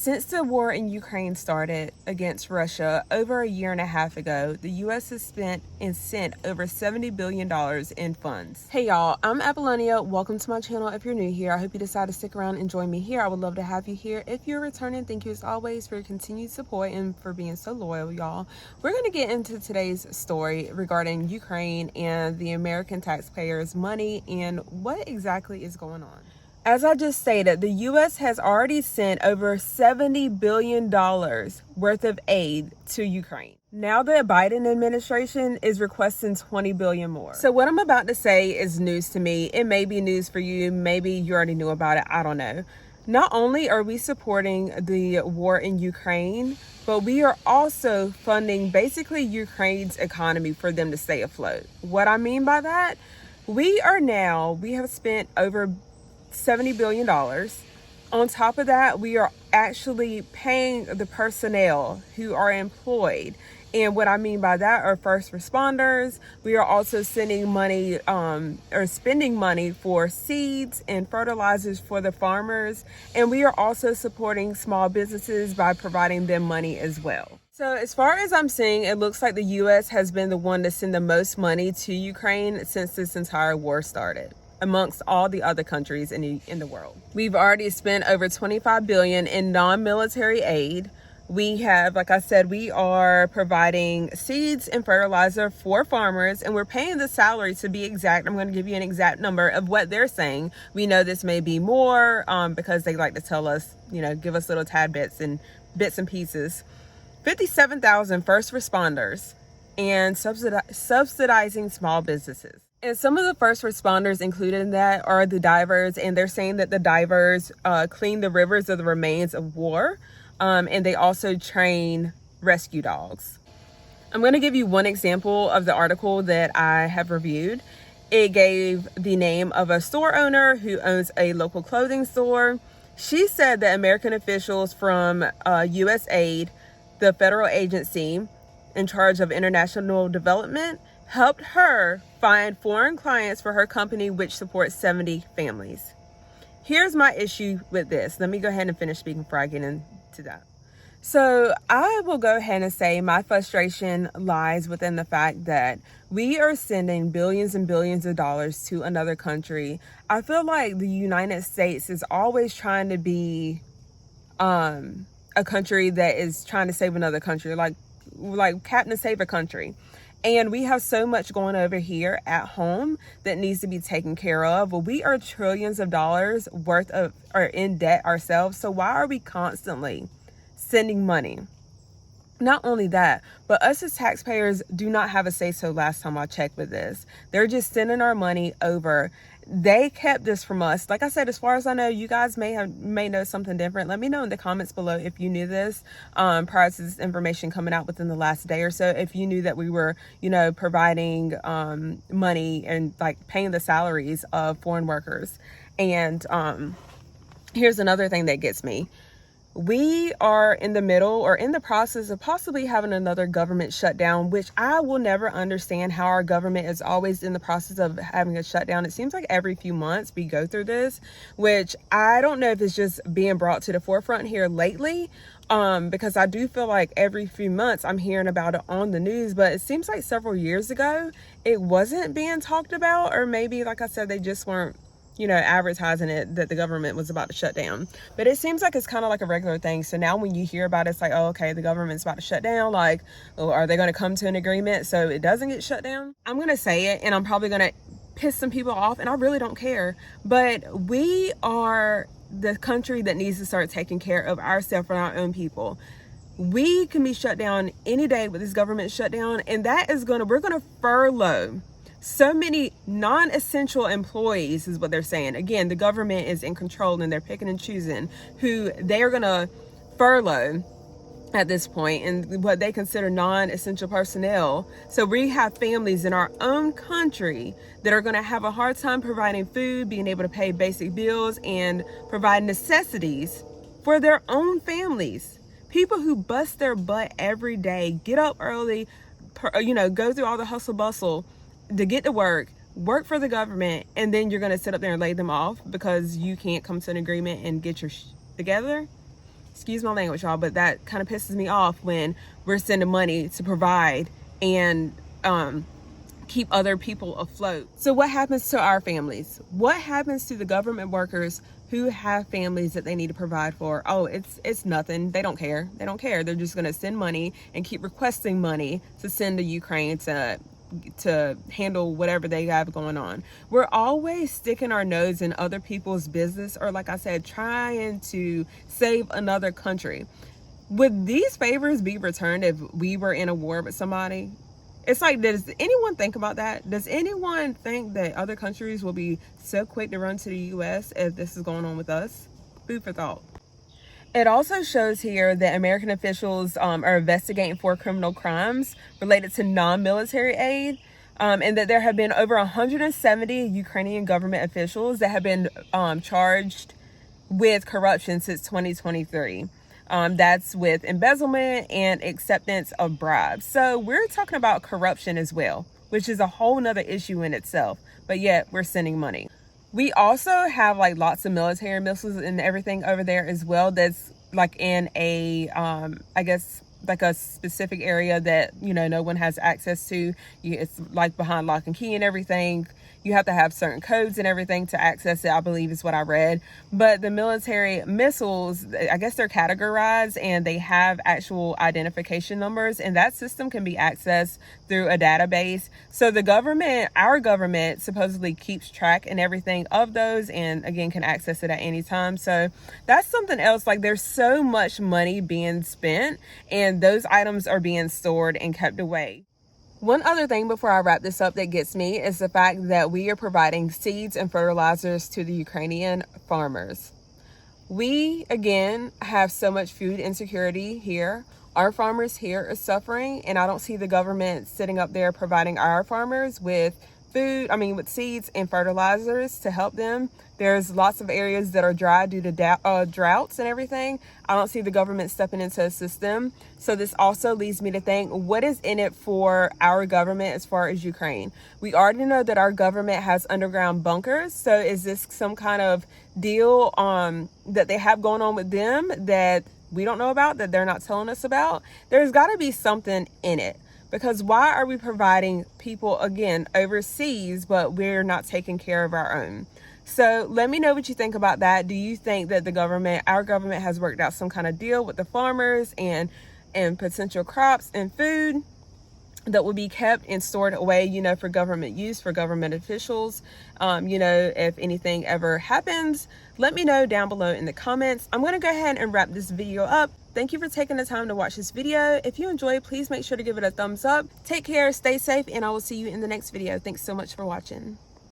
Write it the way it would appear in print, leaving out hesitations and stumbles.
Since the war in Ukraine started against Russia over a year and a half ago, the U.S. has spent and sent over $70 billion in funds. Hey y'all, I'm Apollonia. Welcome to my channel. If you're new here, I hope you decide to stick around and join me here. I would love to have you here. If you're returning, thank you as always for your continued support and for being so loyal, y'all. We're going to get into today's story regarding Ukraine and the American taxpayers' money and what exactly is going on. As I just stated, the U.S. has already sent over $70 billion worth of aid to Ukraine. Now the Biden administration is requesting $20 billion more. So what I'm about to say is news to me. It may be news for you. Maybe you already knew about it. I don't know. Not only are we supporting the war in Ukraine, but we are also funding basically Ukraine's economy for them to stay afloat. What I mean by that, we have spent over $70 billion. On top of that, we are actually paying the personnel who are employed. And what I mean by that are first responders. We are also sending money or spending money for seeds and fertilizers for the farmers. And we are also supporting small businesses by providing them money as well. So as far as I'm seeing, it looks like the U.S. has been the one to send the most money to Ukraine since this entire war started, amongst all the other countries in the world. We've already spent over $25 billion in non-military aid. We have, like I said, we are providing seeds and fertilizer for farmers, and we're paying the salary to be exact. I'm going to give you an exact number of what they're saying. We know this may be more because they like to tell us, give us little tad bits and pieces. 57,000 first responders and subsidizing small businesses. And some of the first responders included in that are the divers, and they're saying that the divers clean the rivers of the remains of war, and they also train rescue dogs. I'm going to give you one example of the article that I have reviewed. It gave the name of a store owner who owns a local clothing store. She said that American officials from USAID, the federal agency in charge of international development, helped her find foreign clients for her company, which supports 70 families. Here's my issue with this. Let me go ahead and finish speaking before I get into that. So I will go ahead and say my frustration lies within the fact that we are sending billions and billions of dollars to another country. I feel like the United States is always trying to be a country that is trying to save another country, like Captain to save a country. And we have so much going over here at home that needs to be taken care of. Well, we are trillions of dollars worth of or in debt ourselves. So why are we constantly sending money? Not only that, but us as taxpayers do not have a say-so last time I checked with this. They're just sending our money over. They kept this from us. Like I said, as far as I know, you guys may know something different. Let me know in the comments below if you knew this prior to this information coming out within the last day or so. If you knew that we were, providing money and like paying the salaries of foreign workers. And here's another thing that gets me. We are in the middle or in the process of possibly having another government shutdown, which I will never understand how our government is always in the process of having a shutdown. It seems like every few months we go through this, which I don't know if it's just being brought to the forefront here lately, because I do feel like every few months I'm hearing about it on the news, but it seems like several years ago it wasn't being talked about, or maybe, like I said, they just weren't advertising it that the government was about to shut down. But it seems like it's kind of like a regular thing. So now when you hear about it, it's like, oh, okay, the government's about to shut down. Like, oh, are they going to come to an agreement so it doesn't get shut down? I'm going to say it, and I'm probably going to piss some people off, and I really don't care. But we are the country that needs to start taking care of ourselves and our own people. We can be shut down any day with this government shutdown, and that is we're going to furlough so many non-essential employees is what they're saying. Again, the government is in control, and they're picking and choosing who they are going to furlough at this point and what they consider non-essential personnel. So we have families in our own country that are going to have a hard time providing food, being able to pay basic bills, and provide necessities for their own families. People who bust their butt every day, get up early, go through all the hustle bustle to get to work for the government, and then you're going to sit up there and lay them off because you can't come to an agreement and get your together. excuse my language, y'all, but that kind of pisses me off when we're sending money to provide and keep other people afloat. So what happens to our families? What happens to the government workers who have families that they need to provide for? Oh, it's nothing. They don't care. They don't care. They're just going to send money and keep requesting money to send to Ukraine to handle whatever they have going on. We're always sticking our nose in other people's business, or like I said, trying to save another country. Would these favors be returned if we were in a war with somebody? It's like, does anyone think about that? Does anyone think that other countries will be so quick to run to the US if this is going on with us? Food for thought. It also shows here that American officials are investigating 4 criminal crimes related to non-military aid, and that there have been over 170 Ukrainian government officials that have been charged with corruption since 2023. That's with embezzlement and acceptance of bribes. So we're talking about corruption as well, which is a whole nother issue in itself, but yet we're sending money. We also have like lots of military missiles and everything over there as well. That's like in a, I guess like a specific area that, you know, no one has access to. It's like behind lock and key and everything. You have to have certain codes and everything to access it, I believe is what I read. But the military missiles, I guess they're categorized and they have actual identification numbers, and that system can be accessed through a database. So the government, our government, supposedly keeps track and everything of those, and again can access it at any time. So that's something else. Like, there's so much money being spent and those items are being stored and kept away. One other thing before I wrap this up that gets me is the fact that we are providing seeds and fertilizers to the Ukrainian farmers. We, again, have so much food insecurity here. Our farmers here are suffering, and I don't see the government sitting up there providing our farmers with with seeds and fertilizers to help them. There's lots of areas that are dry due to droughts and everything. I don't see the government stepping in to assist them. So this also leads me to think, what is in it for our government as far as Ukraine? We already know that our government has underground bunkers. So is this some kind of deal that they have going on with them that we don't know about, that they're not telling us about? There's got to be something in it. Because why are we providing people, again, overseas, but we're not taking care of our own? So let me know what you think about that. Do you think that our government has worked out some kind of deal with the farmers and potential crops and food that will be kept and stored away, for government use, for government officials? If anything ever happens, let me know down below in the comments. I'm going to go ahead and wrap this video up. Thank you for taking the time to watch this video. If you enjoyed, please make sure to give it a thumbs up. Take care, stay safe, and I will see you in the next video. Thanks so much for watching.